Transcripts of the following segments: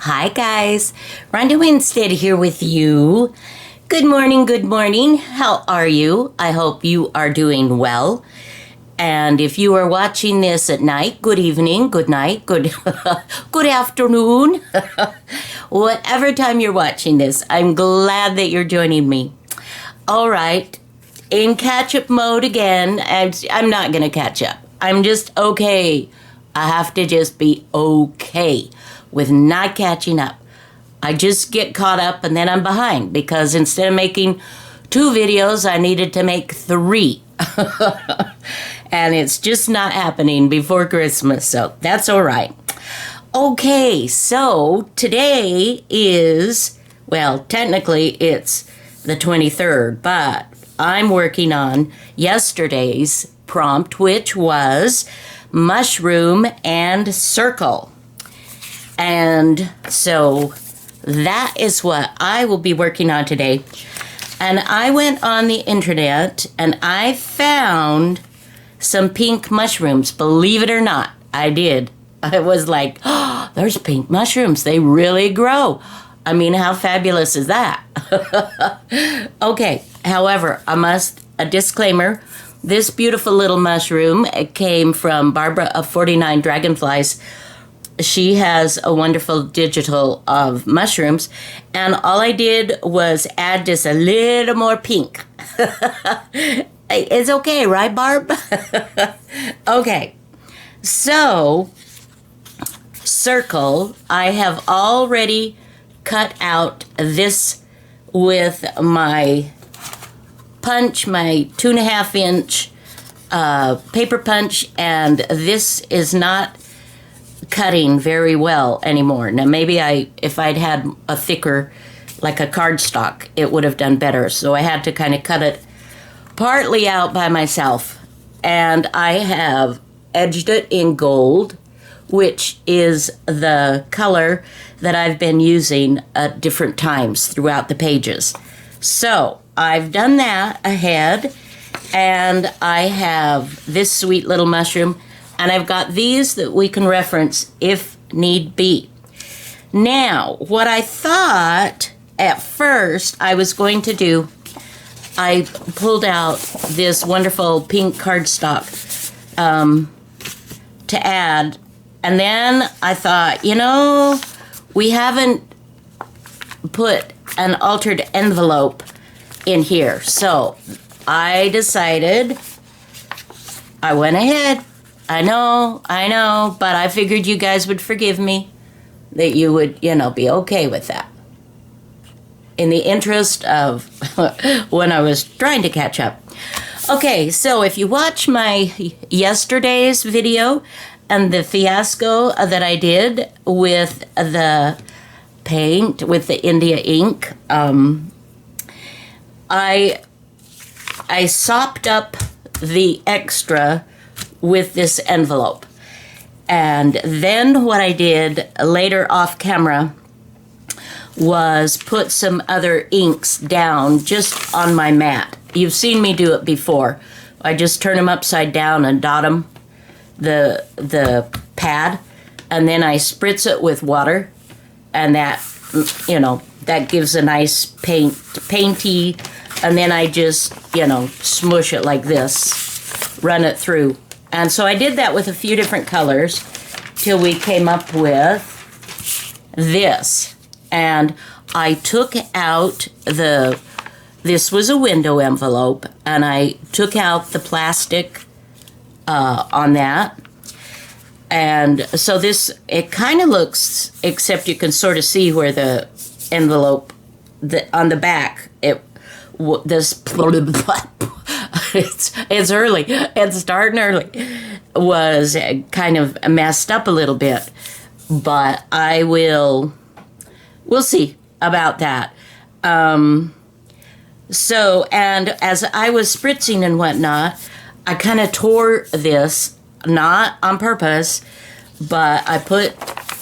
Hi guys, Ronda Winstead here with you. Good morning, good morning. How are you? I hope you are doing well. And if you are watching this at night, good evening, good night, good good afternoon. Whatever time you're watching this, I'm glad that you're joining me. All right, in catch-up mode again. I'm not going to catch up. I'm just okay. I have to just be okay with not catching up. I just get caught up and then I'm behind because instead of making 2 videos, I needed to make 3. And it's just not happening before Christmas, so that's all right. Okay, so today is, well, technically it's the 23rd, but I'm working on yesterday's prompt, which was mushroom and circle. And so that is what I will be working on today. And I went on the internet and I found some pink mushrooms. Believe it or not, I did. I was like, oh, there's pink mushrooms. They really grow. I mean, how fabulous is that? Okay, however, a disclaimer. This beautiful little mushroom came from Barbara of 49 Dragonflies. She has a wonderful digital of mushrooms, and all I did was add just a little more pink. It's okay, right, Barb? Okay, so circle, I have already cut out this with my punch, my 2.5 inch paper punch, and this is not cutting very well anymore. Now maybe if I'd had a thicker, like a cardstock, it would have done better. So I had to kind of cut it partly out by myself. And I have edged it in gold, which is the color that I've been using at different times throughout the pages. So I've done that ahead, and I have this sweet little mushroom, and I've got these that we can reference if need be. Now, what I thought at first I was going to do, I pulled out this wonderful pink cardstock to add, and then I thought, we haven't put an altered envelope in here. So I decided, I went ahead. I know, but I figured you guys would forgive me, that you would, be okay with that. In the interest of when I was trying to catch up. Okay, so if you watch my yesterday's video and the fiasco that I did with the paint, with the India ink, I sopped up the extra with this envelope. And then what I did later off camera was put some other inks down just on my mat. You've seen me do it before. I just turn them upside down and dot them, the pad, and then I spritz it with water, and that, that gives a nice painty, and then I just, smush it like this, run it through. And so I did that with a few different colors till we came up with this. And I took out this was a window envelope, and I took out the plastic on that. And so it kind of looks, except you can sort of see where the envelope, on the back, it's early, it's starting early, was kind of messed up a little bit, but we'll see about that. So, and as I was spritzing and whatnot, I kind of tore this, not on purpose, but I put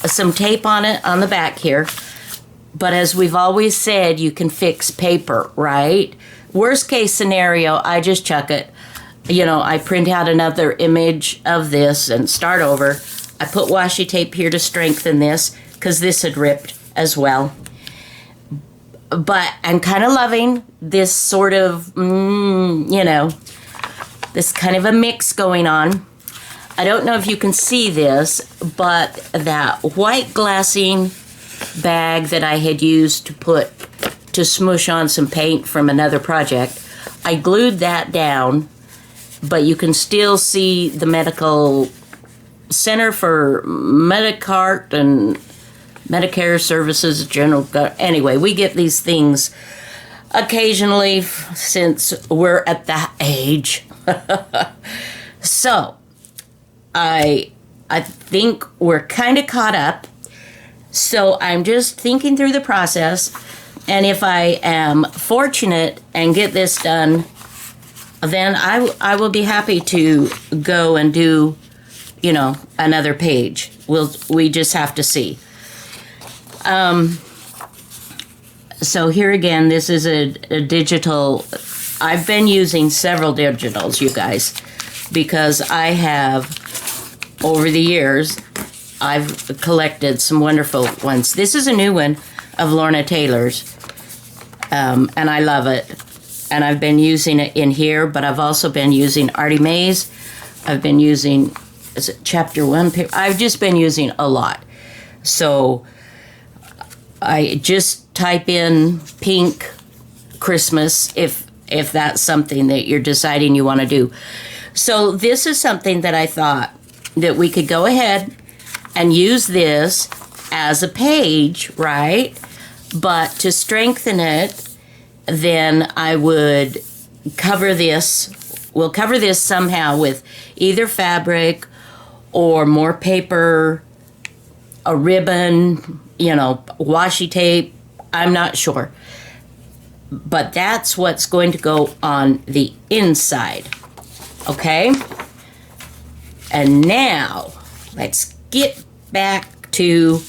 some tape on it on the back here. But as we've always said, you can fix paper, right? Worst case scenario, I just chuck it. I print out another image of this and start over. I put washi tape here to strengthen this. because this had ripped as well. But I'm kind of loving this sort of, this kind of a mix going on. I don't know if you can see this, but that white glassing bag that I had used to smush on some paint from another project, I glued that down, but you can still see the medical Center for Medicart and Medicare Services General. Anyway, we get these things occasionally since we're at that age. So, I think we're kind of caught up. So I'm just thinking through the process, and if I am fortunate and get this done, then I will be happy to go and do, another page. We just have to see. So here again, this is a digital. I've been using several digitals, you guys, because I have, over the years, I've collected some wonderful ones. This is a new one of Lorna Taylor's, and I love it. And I've been using it in here, but I've also been using Artie Mae's. I've been using, is it chapter 1? I've just been using a lot. So I just type in pink Christmas if that's something that you're deciding you want to do. So this is something that I thought that we could go ahead and use this as a page, right? But to strengthen it, then I would cover this. We'll cover this somehow with either fabric or more paper, a ribbon, washi tape. I'm not sure. But that's what's going to go on the inside. Okay? And now, let's get back to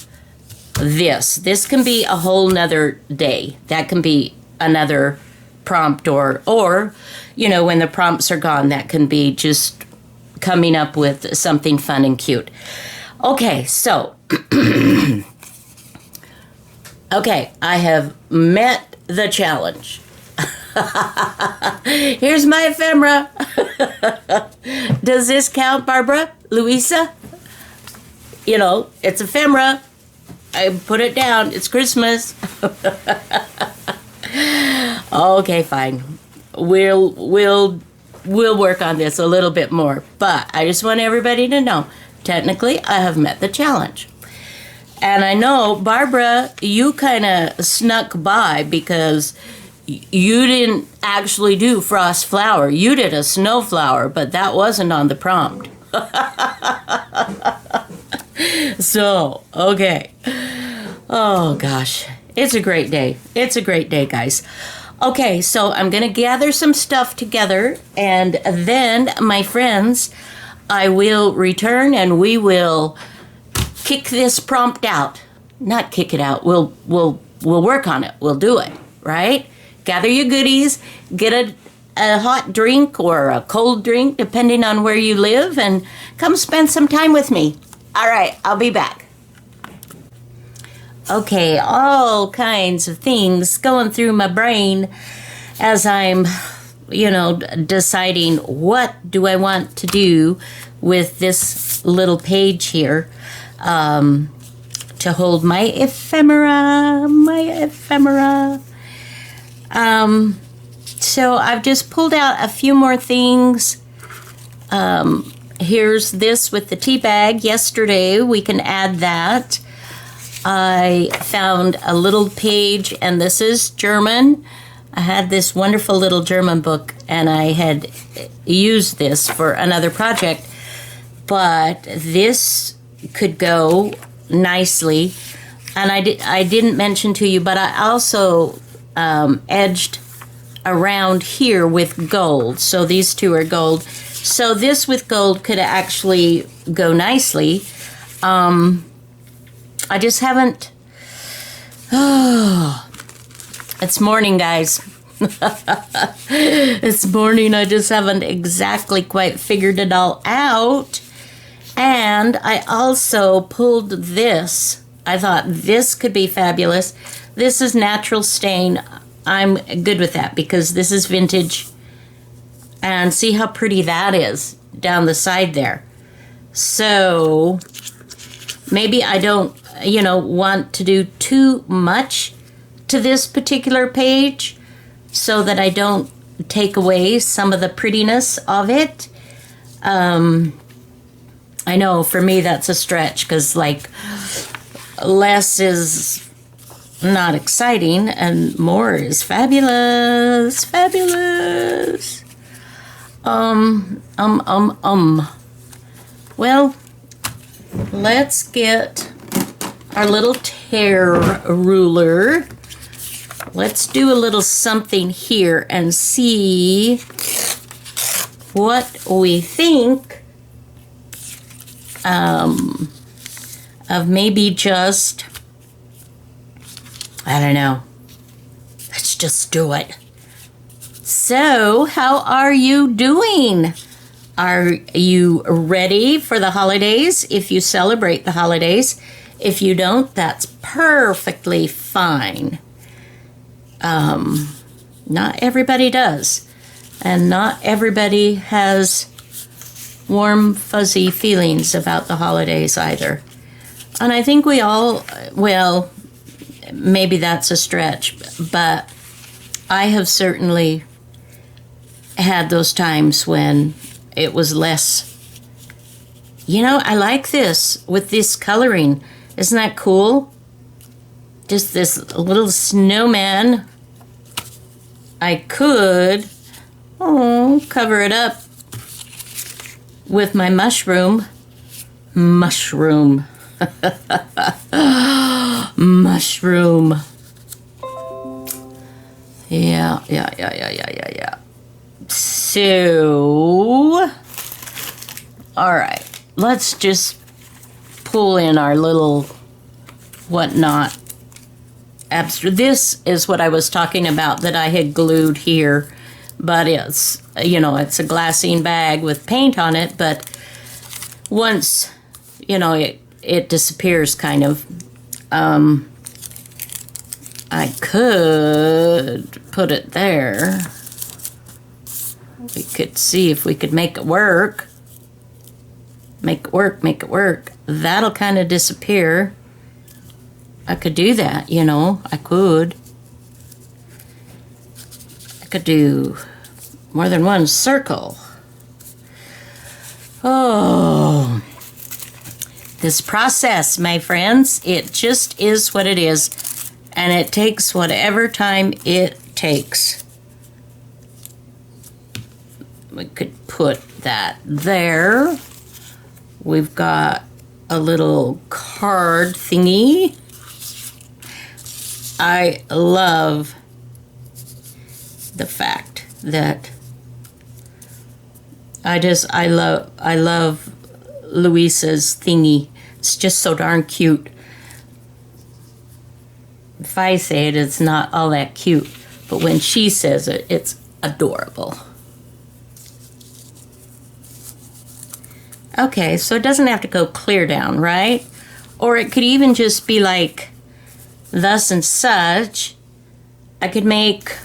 this. This can be a whole nother day. That can be another prompt or when the prompts are gone, that can be just coming up with something fun and cute. Okay, so okay, I have met the challenge. Here's my ephemera. Does this count, Barbara? Luise? It's ephemera. I put it down. It's Christmas. Okay, fine. We'll work on this a little bit more. But I just want everybody to know, technically, I have met the challenge. And I know, Barbara, you kind of snuck by because you didn't actually do frost flower. You did a snow flower, but that wasn't on the prompt. So, okay. Oh, gosh. It's a great day. It's a great day, guys. Okay, so I'm going to gather some stuff together, and then, my friends, I will return and we will kick this prompt out. Not kick it out. We'll work on it. We'll do it, right? Gather your goodies, get a hot drink or a cold drink, depending on where you live, and come spend some time with me. All right, I'll be back. Okay, all kinds of things going through my brain as I'm, deciding what do I want to do with this little page here to hold my ephemera. So I've just pulled out a few more things. Here's this with the tea bag. Yesterday, we can add that. I found a little page, and this is German. I had this wonderful little German book, and I had used this for another project. But this could go nicely. And I didn't mention to you, but I also edged around here with gold. So these two are gold. So this with gold could actually go nicely. I just haven't. Oh, it's morning, guys. It's morning. I just haven't exactly quite figured it all out. And I also pulled this I thought this could be fabulous. This is natural stain. I'm good with that because this is vintage. And see how pretty that is down the side there. So maybe I don't, want to do too much to this particular page so that I don't take away some of the prettiness of it. I know for me that's a stretch because less is not exciting and more is fabulous. Fabulous. Well, let's get our little tear ruler. Let's do a little something here and see what we think of maybe just, I don't know. Let's just do it. So, how are you doing? Are you ready for the holidays? If you celebrate the holidays. If you don't, that's perfectly fine. Not everybody does. And not everybody has warm, fuzzy feelings about the holidays either. And I think we all, well, maybe that's a stretch, but I have certainly had those times when it was less. I like this with this coloring. Isn't that cool? Just this little snowman. I could, cover it up with my mushroom. Mushroom. Mushroom. Yeah. So, all right, let's just pull in our little whatnot. This is what I was talking about that I had glued here, but it's, it's a glassine bag with paint on it, but once, it disappears kind of. I could put it there. We could see if we could make it work. Make it work. That'll kind of disappear. I could do that, I could. I could do more than one circle. Oh, this process, my friends, it just is what it is. And it takes whatever time it takes. We could put that there. We've got a little card thingy. I love the fact that I love Luise's thingy. It's just so darn cute. If I say it, it's not all that cute. But when she says it, it's adorable. Okay, so it doesn't have to go clear down, right? Or it could even just be like thus and such. I could make,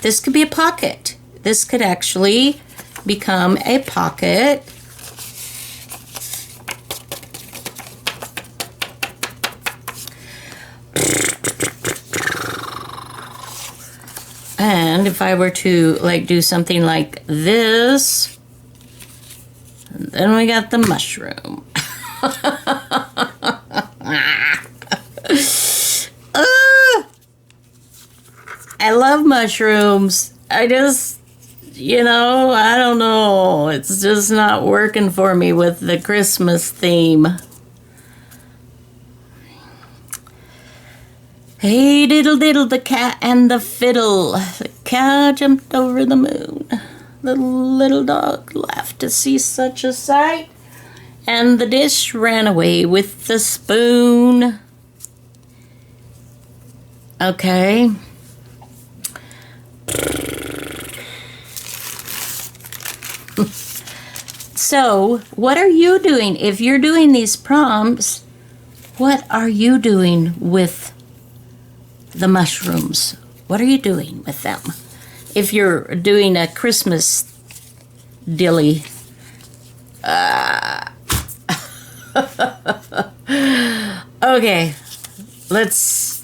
this could be a pocket. This could actually become a pocket. And if I were to do something like this, then we got the mushroom. I love mushrooms. I just, I don't know. It's just not working for me with the Christmas theme. Hey diddle diddle, the cat and the fiddle. The cow jumped over the moon. The little dog laughed to see such a sight. And the dish ran away with the spoon. Okay. So, what are you doing? If you're doing these prompts, what are you doing with the mushrooms? What are you doing with them? If you're doing a Christmas dilly, okay, let's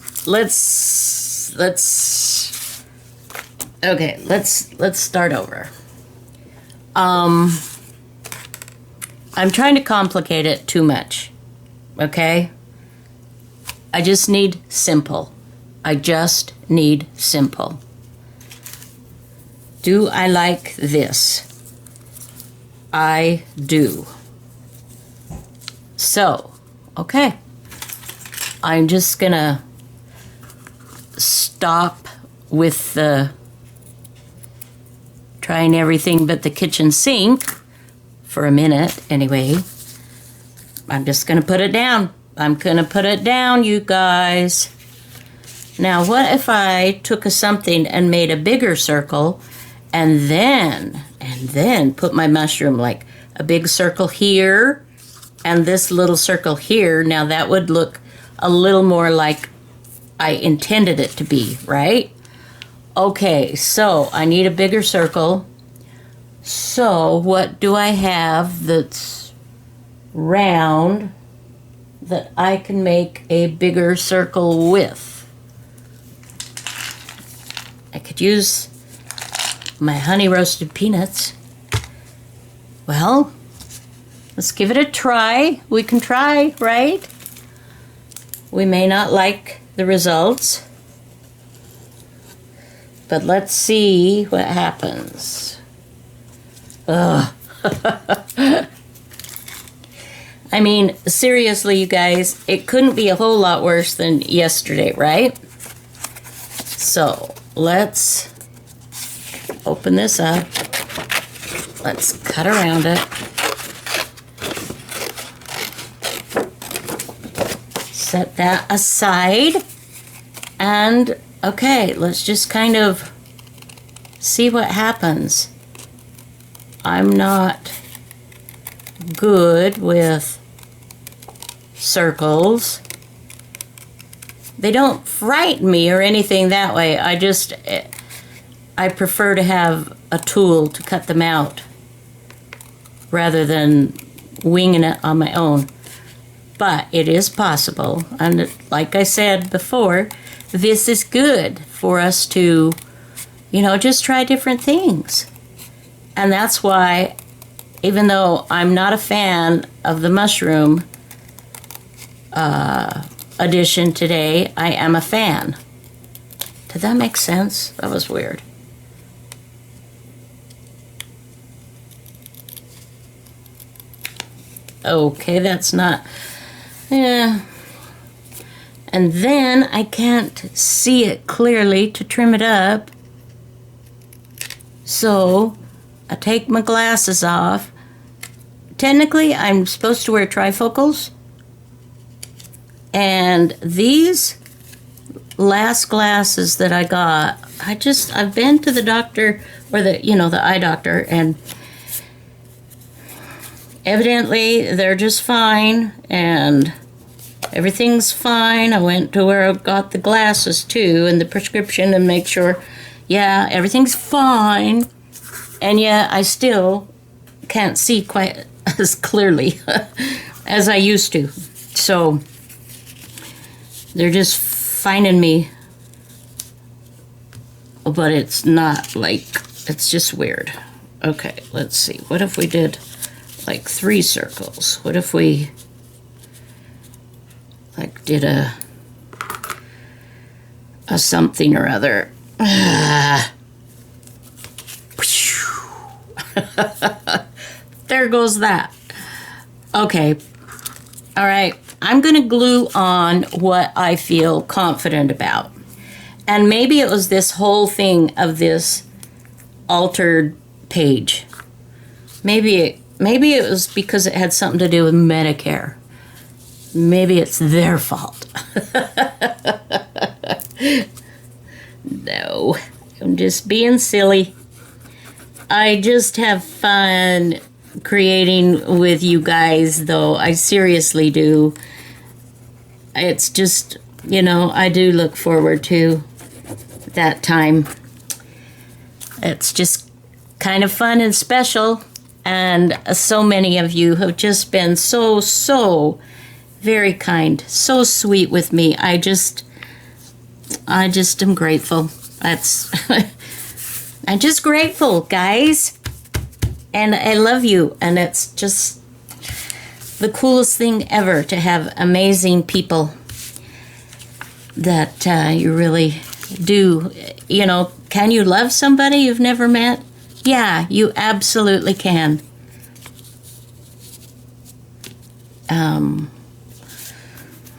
start over. I'm trying to complicate it too much, okay? I just need simple. I just need simple. Do I like this? I do. So, okay. I'm just gonna stop with the trying everything but the kitchen sink for a minute anyway. I'm just gonna put it down. I'm gonna put it down, you guys. Now, what if I took something and made a bigger circle and then put my mushroom like a big circle here and this little circle here? Now that would look a little more like I intended it to be, right? Okay, so I need a bigger circle. So what do I have that's round that I can make a bigger circle with? I could use my honey roasted peanuts. Well, let's give it a try. We can try, right? We may not like the results, but let's see what happens. Ugh. I mean, seriously, you guys, it couldn't be a whole lot worse than yesterday, right? So, let's open this up. Let's cut around it. Set that aside. And, okay, let's just kind of see what happens. I'm not good with circles. They don't frighten me or anything that way. I prefer to have a tool to cut them out rather than winging it on my own. But it is possible. And like I said before, this is good for us to, just try different things. And that's why, even though I'm not a fan of the mushroom edition today, I am a fan. Did that make sense? That was weird. Okay, that's not... Yeah. And then I can't see it clearly to trim it up. So I take my glasses off. Technically, I'm supposed to wear trifocals. And these last glasses that I got, I've been to the doctor, or the eye doctor, and evidently they're just fine, and everything's fine. I went to where I got the glasses too, and the prescription, and make sure, yeah, everything's fine. And yet I still can't see quite as clearly as I used to. So they're just finding me, but it's not like, it's just weird. Okay, let's see. What if we did like 3 circles? What if we like did a something or other? There goes that. Okay. All right. I'm going to glue on what I feel confident about. And maybe it was this whole thing of this altered page. Maybe it was because it had something to do with Medicare. Maybe it's their fault. No, I'm just being silly. I just have fun creating with you guys, though. I seriously do. It's just, I do look forward to that time. It's just kind of fun and special. And so many of you have just been so very kind, so sweet with me. I just am grateful. I'm just grateful, guys. And I love you. And it's just the coolest thing ever to have amazing people that you really do. Can you love somebody you've never met? Yeah, you absolutely can.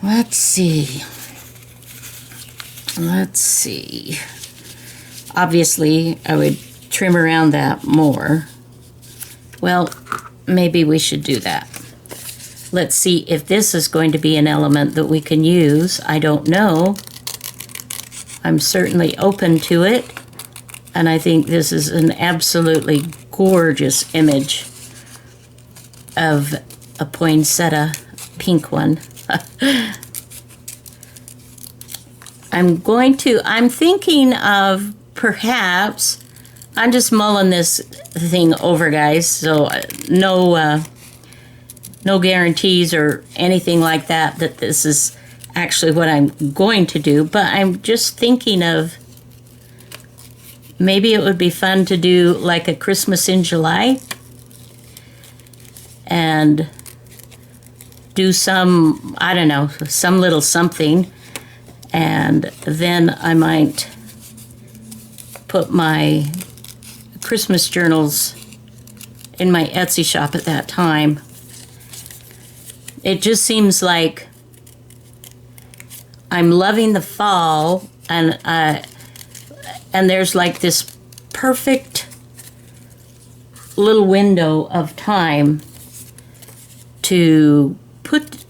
Let's see. Obviously, I would trim around that more. Well, maybe we should do that. Let's see if this is going to be an element that we can use. I don't know. I'm certainly open to it. And I think this is an absolutely gorgeous image of a poinsettia pink one. I'm thinking of perhaps, I'm just mulling this thing over, guys, so no guarantees or anything like that this is actually what I'm going to do, but I'm just thinking of maybe it would be fun to do like a Christmas in July and do some, I don't know, some little something, and then I might put my Christmas journals in my Etsy shop at that time. It just seems like I'm loving the fall, and there's like this perfect little window of time to put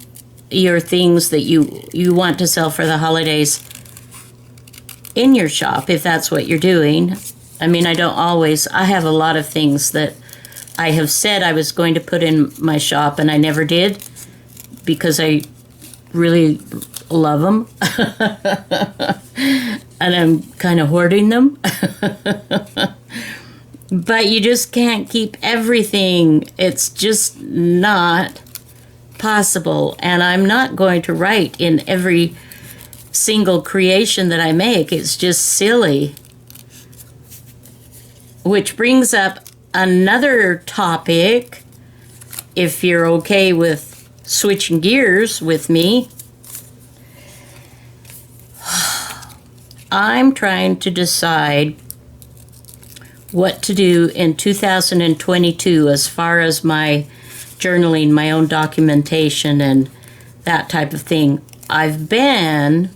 your things that you want to sell for the holidays in your shop, if that's what you're doing. I mean, I have a lot of things that I have said I was going to put in my shop and I never did because I really love them. And I'm kind of hoarding them. But you just can't keep everything. It's just not possible. And I'm not going to write in every single creation that I make. It's just silly. Which brings up another topic, if you're okay with switching gears with me. I'm trying to decide what to do in 2022 as far as my journaling, my own documentation, and that type of thing. I've been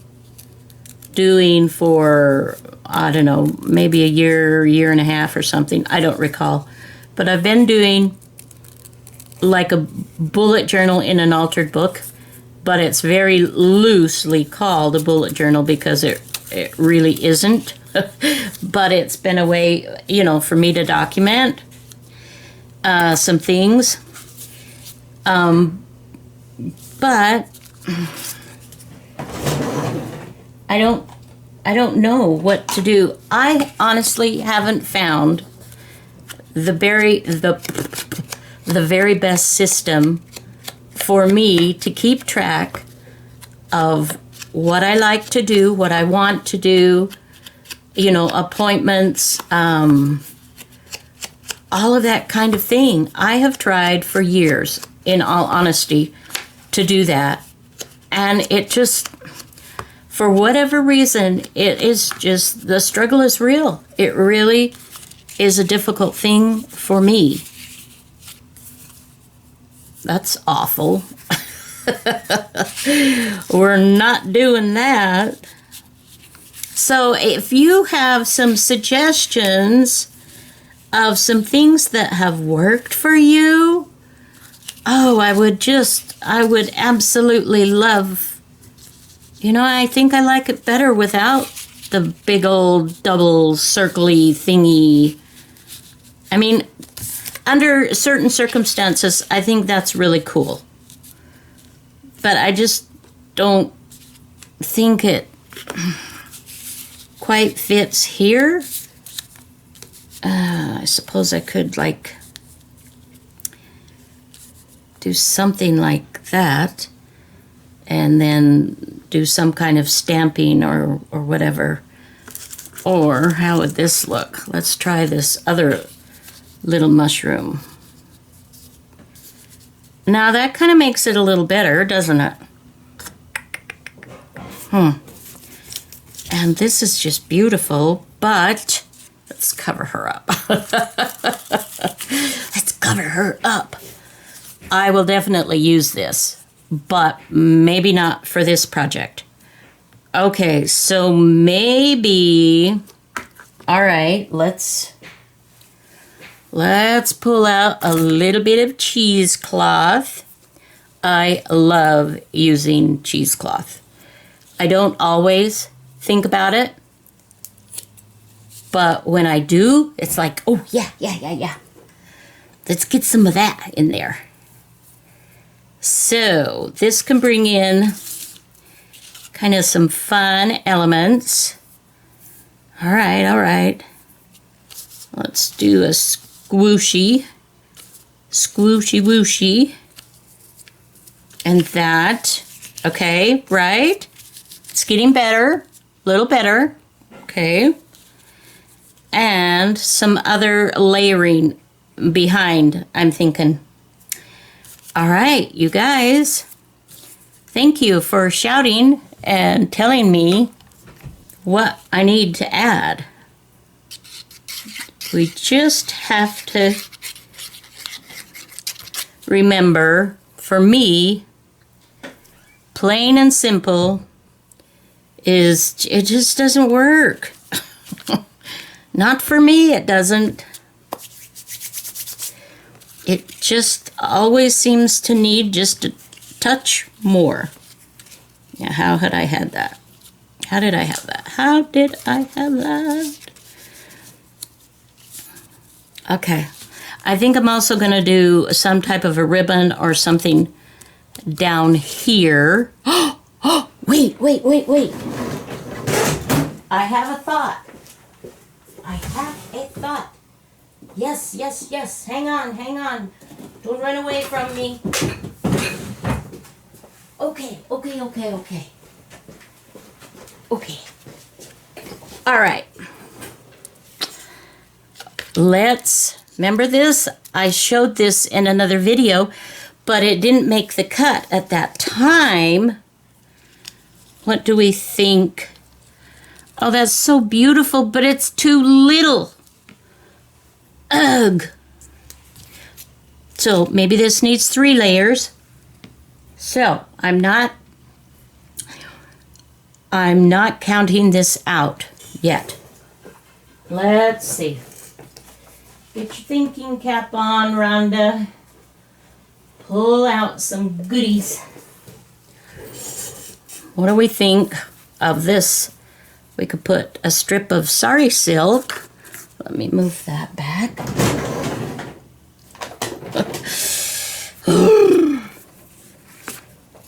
doing for, I don't know, maybe a year and a half or something. I don't recall. But I've been doing like a bullet journal in an altered book, but it's very loosely called a bullet journal because it really isn't. But it's been a way, for me to document some things. But I don't know what to do. I honestly haven't found the very best system for me to keep track of what I like to do, what I want to do, appointments, all of that kind of thing. I have tried for years, in all honesty, to do that. And it just, for whatever reason, it is just, the struggle is real. It really is a difficult thing for me. That's awful. We're not doing that. So if you have some suggestions of some things that have worked for you, I would absolutely love, I think I like it better without the big old double circly thingy. I mean, under certain circumstances, I think that's really cool. But I just don't think it quite fits here. I suppose I could like do something like that and then do some kind of stamping or whatever. Or how would this look? Let's try this other little mushroom. Now that kind of makes it a little better, doesn't it? And this is just beautiful, but let's cover her up. Let's cover her up. I will definitely use this, but maybe not for this project. Okay, so maybe, all right, let's pull out a little bit of cheesecloth. I love using cheesecloth. I don't always think about it, but when I do, it's like, oh, yeah. Let's get some of that in there. So this can bring in kind of some fun elements. All right. Let's do a squishy wooshy. And that, okay, right? It's getting better, a little better, okay. And some other layering behind, I'm thinking. All right, you guys, thank you for shouting and telling me what I need to add. We just have to remember, for me, plain and simple is, it just doesn't work. Not for me, it doesn't. It just always seems to need just a touch more. Yeah, how had I had that? How did I have that? How did I have that? Okay. I think I'm also going to do some type of a ribbon or something down here. Oh, wait. I have a thought. Yes. Hang on. Don't run away from me. Okay. All right. Remember this? I showed this in another video, but it didn't make the cut at that time. What do we think? Oh, that's so beautiful, but it's too little. Ugh. So maybe this needs 3 layers. So I'm not counting this out yet. Let's see. Get your thinking cap on, Rhonda. Pull out some goodies. What do we think of this? We could put a strip of sari silk. Let me move that back.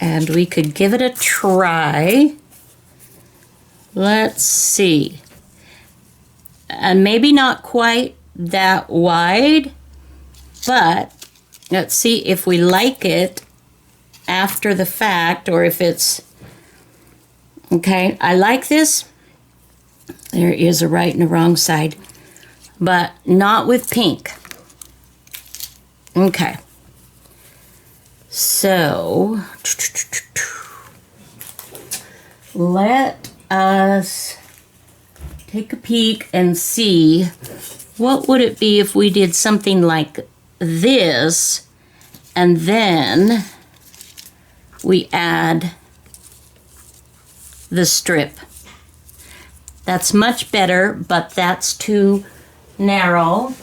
And we could give it a try. Let's see. And maybe not quite that wide, but let's see if we like it after the fact, or if it's okay. I like this. There is a right and a wrong side, but not with pink. Okay, so let us take a peek and see what would it be if we did something like this, and then we add the strip. That's much better, but that's too narrow.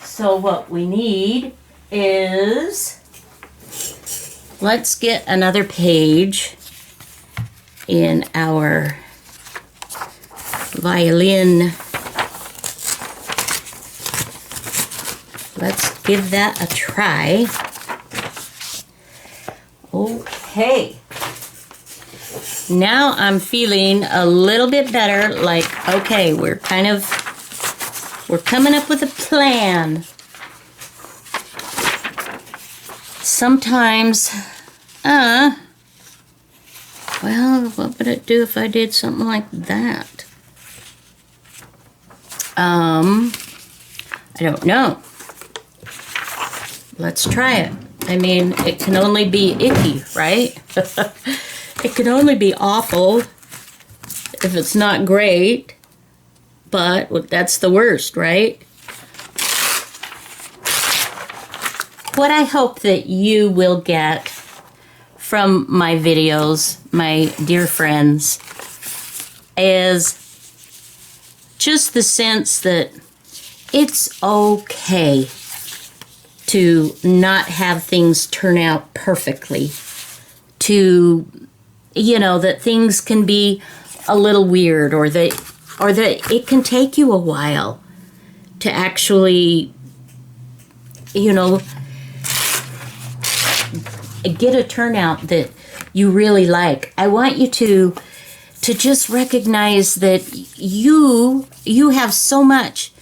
So what we need is, let's get another page in our violin let's give that a try. Okay. Now I'm feeling a little bit better, like, okay, we're coming up with a plan. Sometimes, well, what would it do if I did something like that? I don't know. Let's try it. I mean, it can only be icky, right? It can only be awful if it's not great, but that's the worst, right? What I hope that you will get from my videos, my dear friends, is just the sense that it's okay to not have things turn out perfectly, to, that things can be a little weird, or that it can take you a while to actually, get a turnout that you really like. I want you to just recognize that you have so much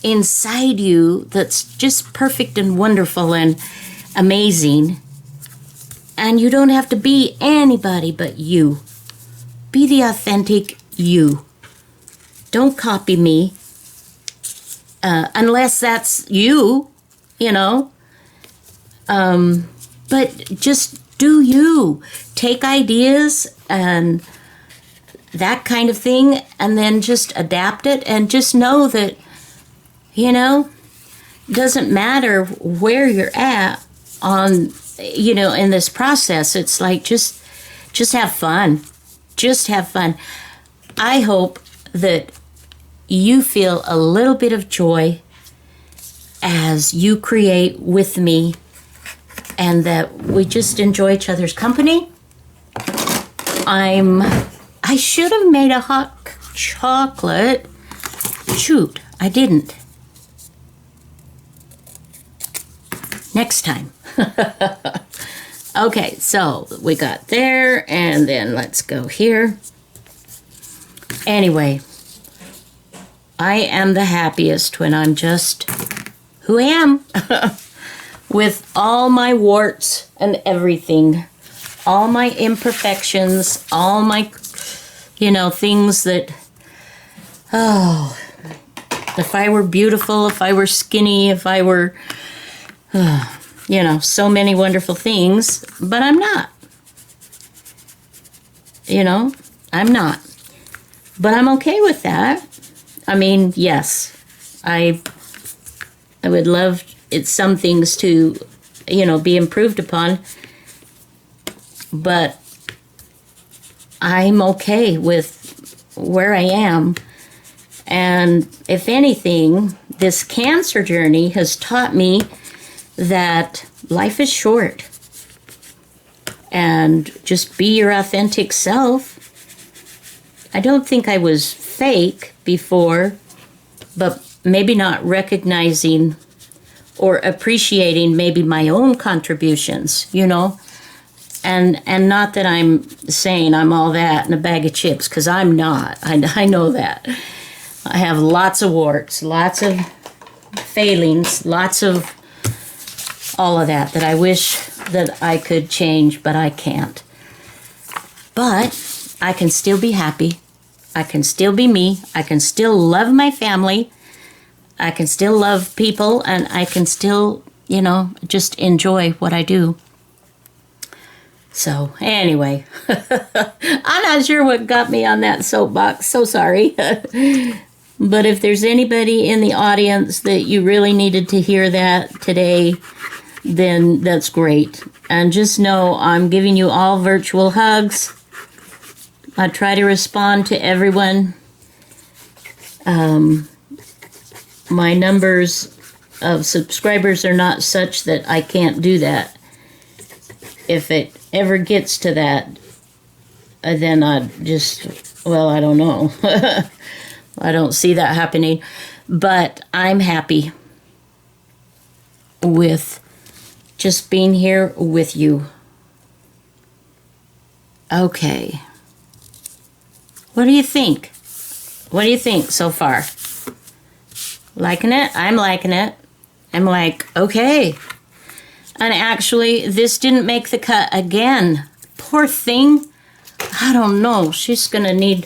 inside you that's just perfect and wonderful and amazing. And you don't have to be anybody but you. Be the authentic you. Don't copy me. Unless that's you, But just do you. Take ideas and that kind of thing, and then just adapt it, and just know that, doesn't matter where you're at on, in this process. It's like, just have fun. Just have fun. I hope that you feel a little bit of joy as you create with me, and that we just enjoy each other's company. I should have made a hot chocolate. Shoot, I didn't. Next time. Okay, so we got there, and then let's go here. Anyway, I am the happiest when I'm just who I am. With all my warts and everything, all my imperfections, all my, things that, if I were beautiful, if I were skinny, if I were, so many wonderful things, but I'm not. I'm not. But I'm okay with that. I mean, yes, I would love some things to, be improved upon, but I'm okay with where I am. And if anything, this cancer journey has taught me that life is short, and just be your authentic self. I don't think I was fake before, but maybe not recognizing or appreciating maybe my own contributions, and not that I'm saying I'm all that in a bag of chips, because I'm not. I know that. I have lots of warts, lots of failings, lots of all of that I wish that I could change, but I can't. But I can still be happy. I can still be me. I can still love my family. I can still love people, and I can still, just enjoy what I do. So, anyway, I'm not sure what got me on that soapbox. So sorry. But if there's anybody in the audience that you really needed to hear that today, then that's great. And just know I'm giving you all virtual hugs. I try to respond to everyone. My numbers of subscribers are not such that I can't do that. If it ever gets to that, then I don't know. I don't see that happening. But I'm happy. with just being here with you. Okay. What do you think? What do you think so far? Liking it? I'm liking it. I'm like, okay. And actually, this didn't make the cut again. Poor thing. I don't know. She's gonna need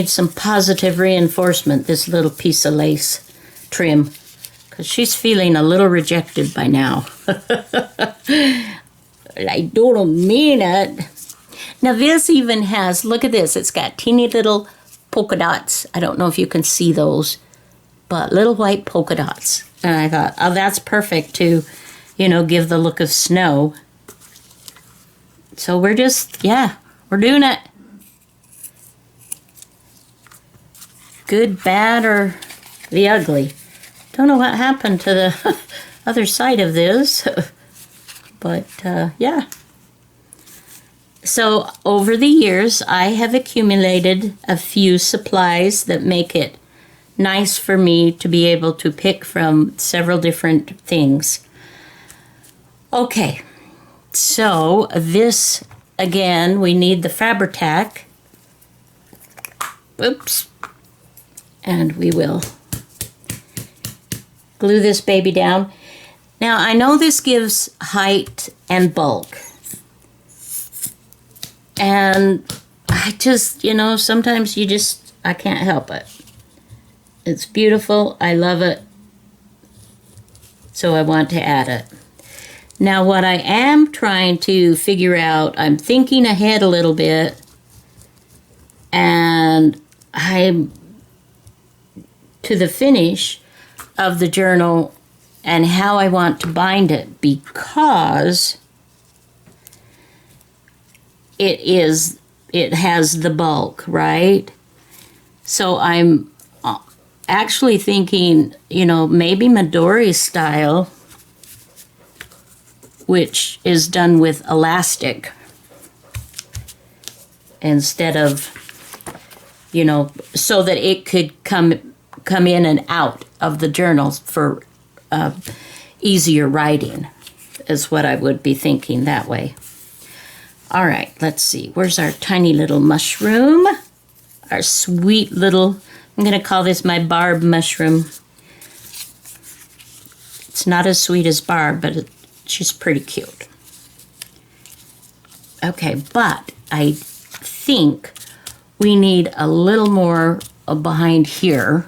some positive reinforcement, this little piece of lace trim, because she's feeling a little rejected by now. I don't mean it. Now this even has, look at this, it's got teeny little polka dots. I don't know if you can see those, but little white polka dots. And I thought, oh, that's perfect to, give the look of snow. So we're just, we're doing it. Good, bad, or the ugly. Don't know what happened to the other side of this, but yeah. So over the years, I have accumulated a few supplies that make it nice for me to be able to pick from several different things. Okay, so this, again, we need the Fabri-Tac. Oops. And we will glue this baby down. Now, I know this gives height and bulk. And I just, sometimes I can't help it. It's beautiful. I love it. So I want to add it. Now, what I am trying to figure out, I'm thinking ahead a little bit. And I'm to the finish of the journal and how I want to bind it, because it has the bulk, right? So I'm actually thinking, maybe Midori style, which is done with elastic instead of, so that it could come in and out of the journals for easier writing, is what I would be thinking that way. All right, let's see. Where's our tiny little mushroom? Our sweet little, I'm going to call this my Barb mushroom. It's not as sweet as Barb, but she's pretty cute. Okay, but I think we need a little more behind here.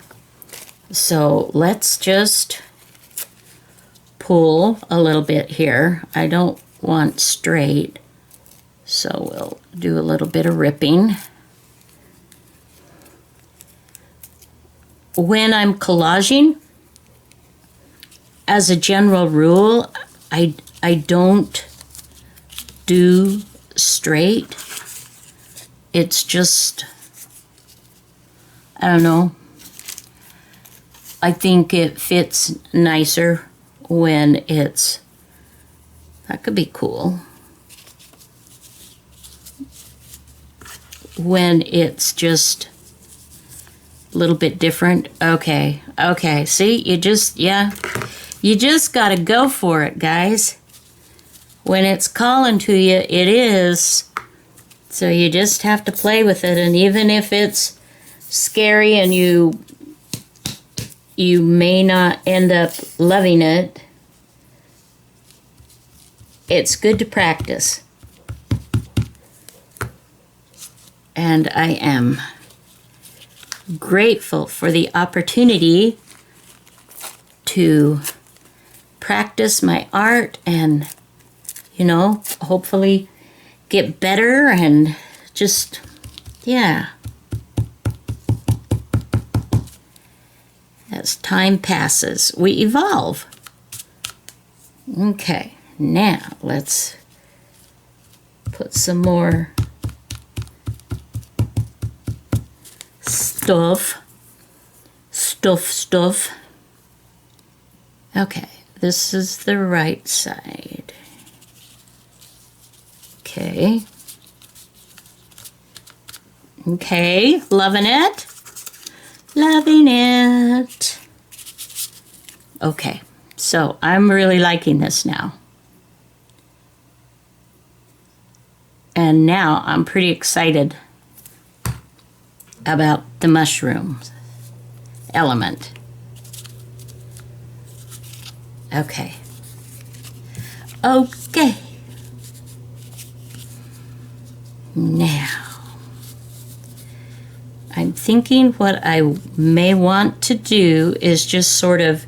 So let's just pull a little bit here. I don't want straight, so we'll do a little bit of ripping. When I'm collaging, as a general rule, I don't do straight. It's just, I don't know. I think it fits nicer when it's, that could be cool. When it's just a little bit different. Okay, see, you just gotta go for it, guys. When it's calling to you, it is. So you just have to play with it, and even if it's scary and you may not end up loving it, it's good to practice. And I am grateful for the opportunity to practice my art and, hopefully get better and just, as time passes, we evolve. Okay, now let's put some more stuff. Okay, this is the right side. Okay, loving it. Okay, So I'm really liking this now. And now I'm pretty excited about the mushrooms element. Okay. Okay. Now, I'm thinking what I may want to do is just sort of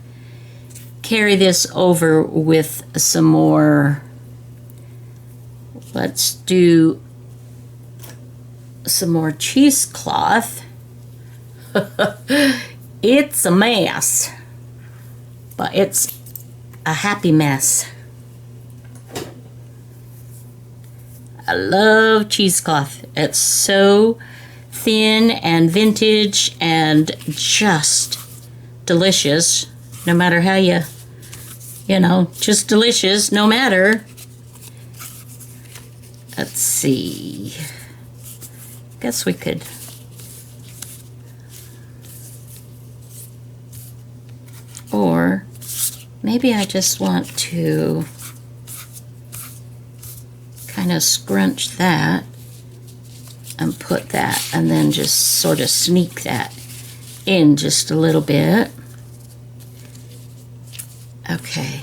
carry this over with some more. Let's do some more cheesecloth. It's a mess, but it's a happy mess. I love cheesecloth. It's so thin and vintage and just delicious, no matter how you know, just delicious no matter. Let's see. Guess we could. Or maybe I just want to kind of scrunch that and put that and then just sort of sneak that in just a little bit. Okay.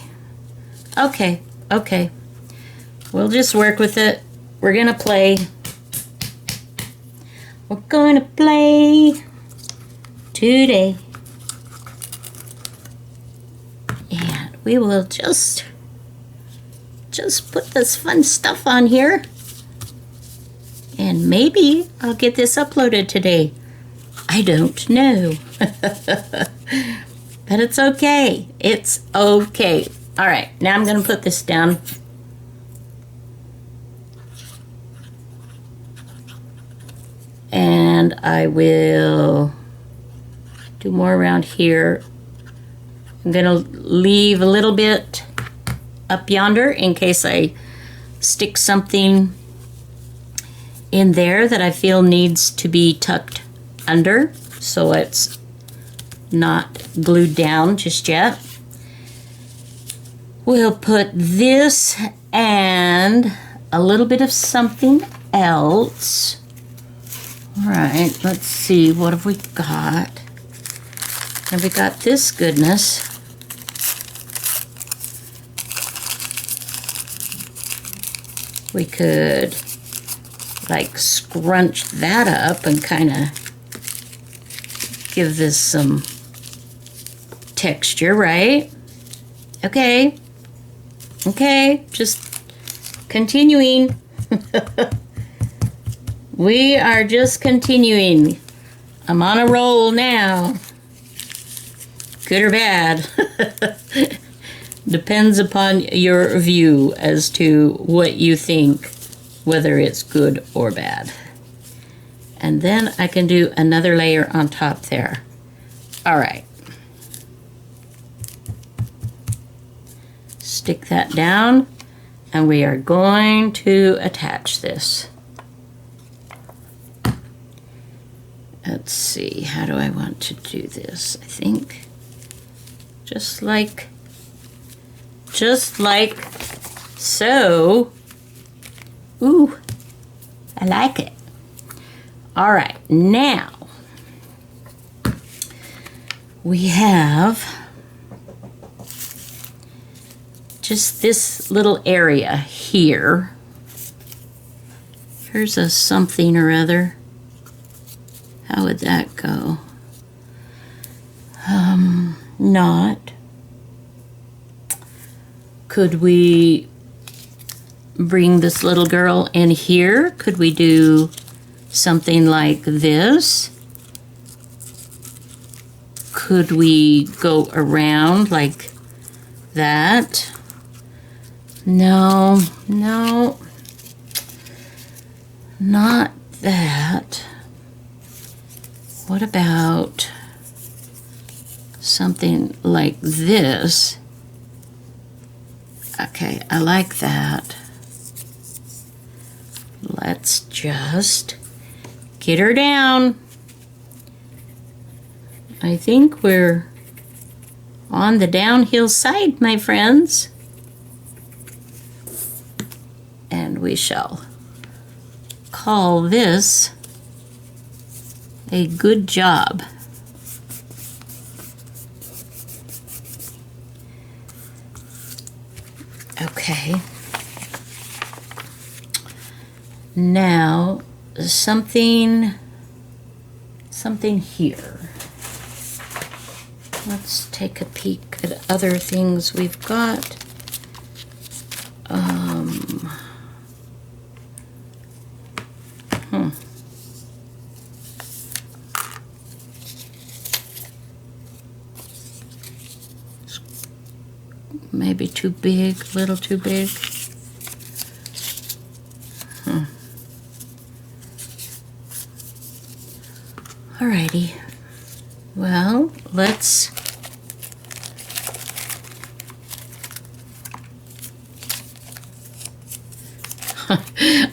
Okay. Okay. We'll just work with it. We're gonna play. We're gonna play today. And we will just put this fun stuff on here. And maybe I'll get this uploaded today. I don't know. But it's okay. It's okay. All right, now I'm gonna put this down. And I will do more around here. I'm gonna leave a little bit up yonder in case I stick something in there that I feel needs to be tucked under so it's not glued down just yet. We'll put this and a little bit of something else. All right, let's see, what have we got? And we got this goodness. We could like scrunch that up and kind of give this some texture, right? Okay. Okay, just continuing. We are just continuing. I'm on a roll now. Good or bad. Depends upon your view as to what you think, whether it's good or bad. And then I can do another layer on top there. All right. Stick that down, and we are going to attach this. Let's see, how do I want to do this? I think just like so. Ooh, I like it. All right, now we have just this little area here. Here's a something or other. How would that go? Not. Could we bring this little girl in here? Could we do something like this? Could we go around like that? No, no, not that. What about something like this? Okay, I like that. Let's just get her down. I think we're on the downhill side, my friends. And we shall call this a good job. Okay. Now, something here. Let's take a peek at other things we've got. Maybe too big, a little too big. Alrighty. Well, let's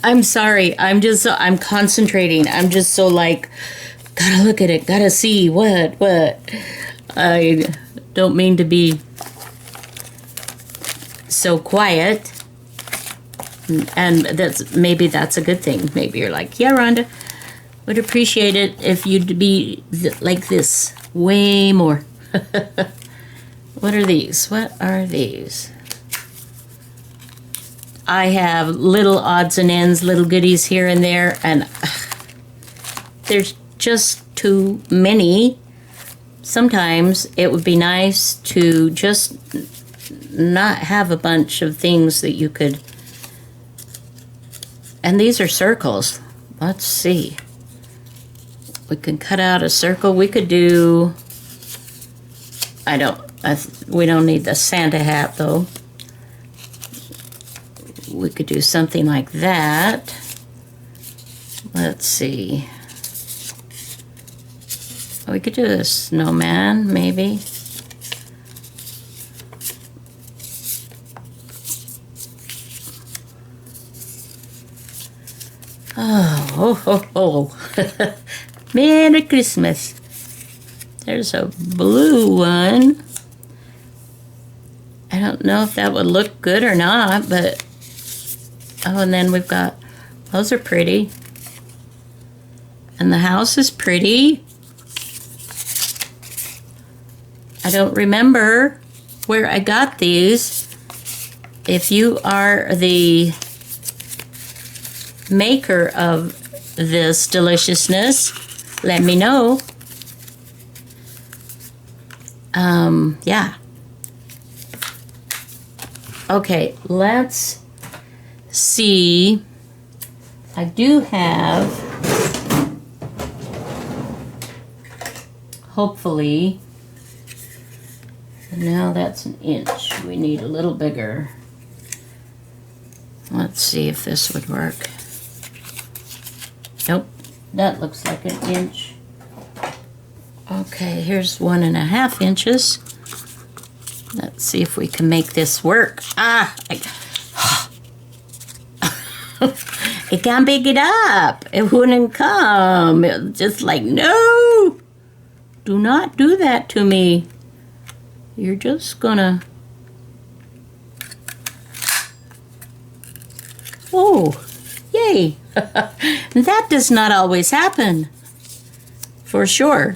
I'm sorry. I'm concentrating. I'm just so like, gotta look at it, gotta see what. I don't mean to be so quiet. And maybe that's a good thing. Maybe you're like, yeah, Rhonda, would appreciate it if you'd be like this way more. What are these? What are these? I have little odds and ends, little goodies here and there, and there's just too many. Sometimes it would be nice to just not have a bunch of things that you could. And these are circles. Let's see. We can cut out a circle. We could do. We don't need the Santa hat though. We could do something like that. Let's see. We could do a snowman, maybe. Oh. Merry Christmas. There's a blue one. I don't know if that would look good or not, but and then we've got, those are pretty. And the house is pretty. I don't remember where I got these. If you are the maker of this deliciousness, let me know. Yeah. Okay, let's see. I do have, hopefully, now that's an inch. We need a little bigger. Let's see if this would work. Nope, that looks like an inch. Okay, here's 1.5 inches. Let's see if we can make this work. It can't pick it up. It wouldn't come. It was just like, no, do not do that to me. You're just gonna. Oh, yay. That does not always happen. For sure.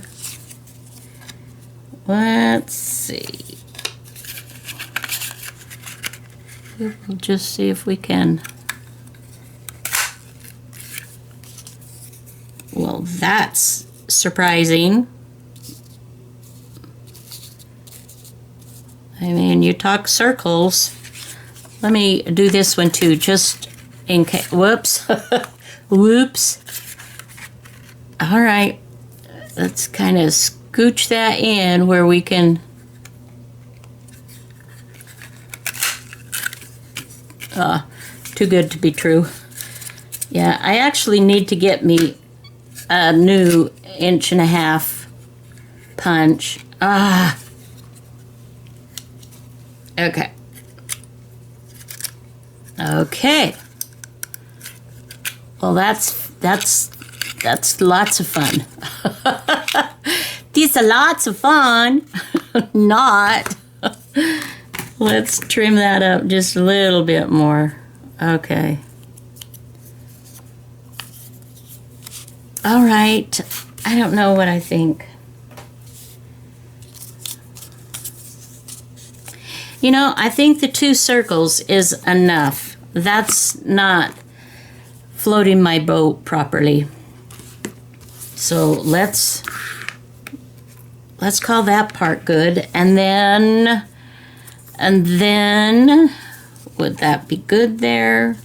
Let's see. We'll just see if we can. Well, that's surprising. I mean, you talk circles. Let me do this one too, just in case. Whoops. Whoops. All right. Let's kind of scooch that in where we can. Too good to be true. Yeah, I actually need to get me a new 1.5 punch. Okay. Okay. Well, that's lots of fun. These are lots of fun. Not. Let's trim that up just a little bit more. Okay. All right. I don't know what I think. You know, I think the 2 circles is enough. That's not floating my boat properly. So let's call that part good. And then, would that be good there?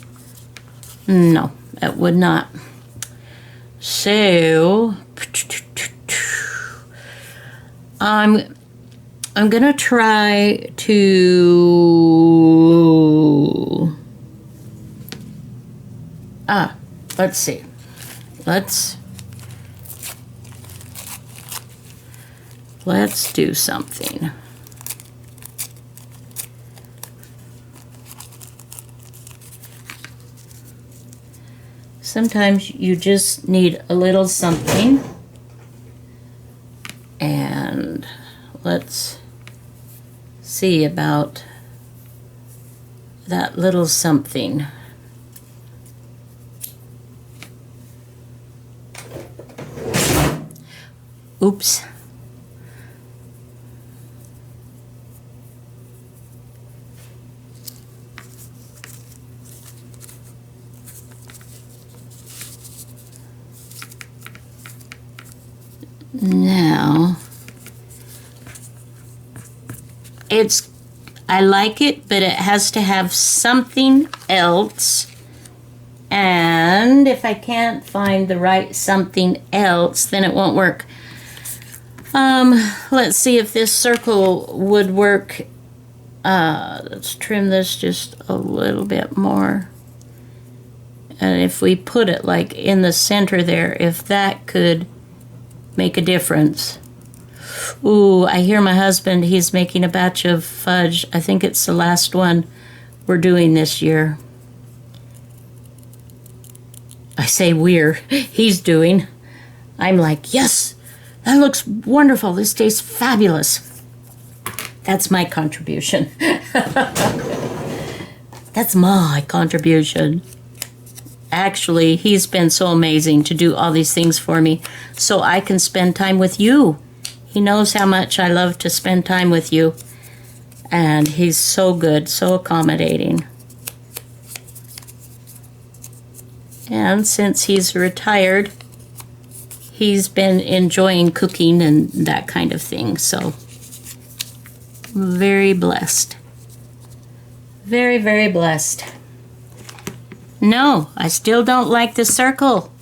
No, it would not. So, I'm gonna try to, let's see. Let's do something. Sometimes you just need a little something. And let's see about that little something. Oops. Now, I like it, but it has to have something else. And if I can't find the right something else, then it won't work. Let's see if this circle would work. Let's trim this just a little bit more. And if we put it like in the center there, if that could make a difference. Ooh, I hear my husband, he's making a batch of fudge. I think it's the last one we're doing this year. I say he's doing. I'm like, yes, that looks wonderful. This tastes fabulous. That's my contribution. That's my contribution. Actually, he's been so amazing to do all these things for me so I can spend time with you. He knows how much I love to spend time with you. And he's so good, so accommodating. And since he's retired, he's been enjoying cooking and that kind of thing. So, very blessed. Very, very blessed. No, I still don't like the circle.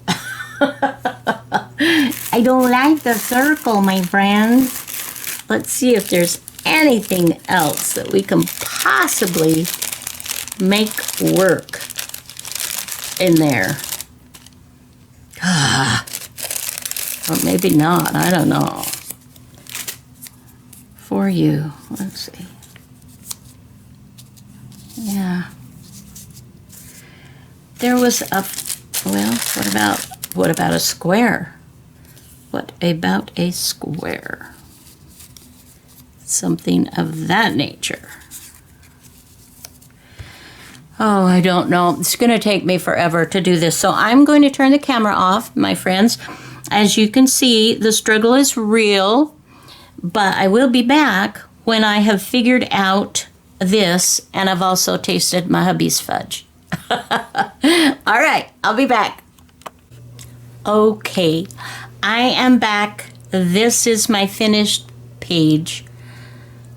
I don't like the circle, my friend. Let's see if there's anything else that we can possibly make work in there. Or maybe not, I don't know. For you, let's see. Yeah. There was a, well, what about a square? What about a square? Something of that nature. Oh, I don't know. It's going to take me forever to do this. So I'm going to turn the camera off, my friends. As you can see, the struggle is real, but I will be back when I have figured out this, and I've also tasted my hubby's fudge. All right, I'll be back. Okay, I am back. This is my finished page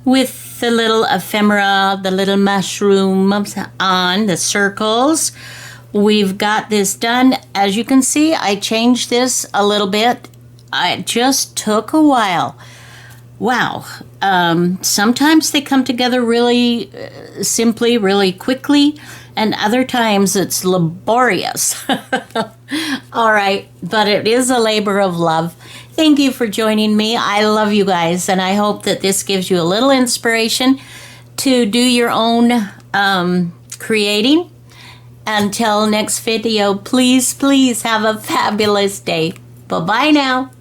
with the little ephemera, the little mushrooms on the circles. We've got this done. As you can see, I changed this a little bit. It just took a while. Wow. Sometimes they come together really simply, really quickly, and other times it's laborious. All right, but it is a labor of love. Thank you for joining me. I love you guys, and I hope that this gives you a little inspiration to do your own creating. Until next video, please have a fabulous day. Bye-bye now.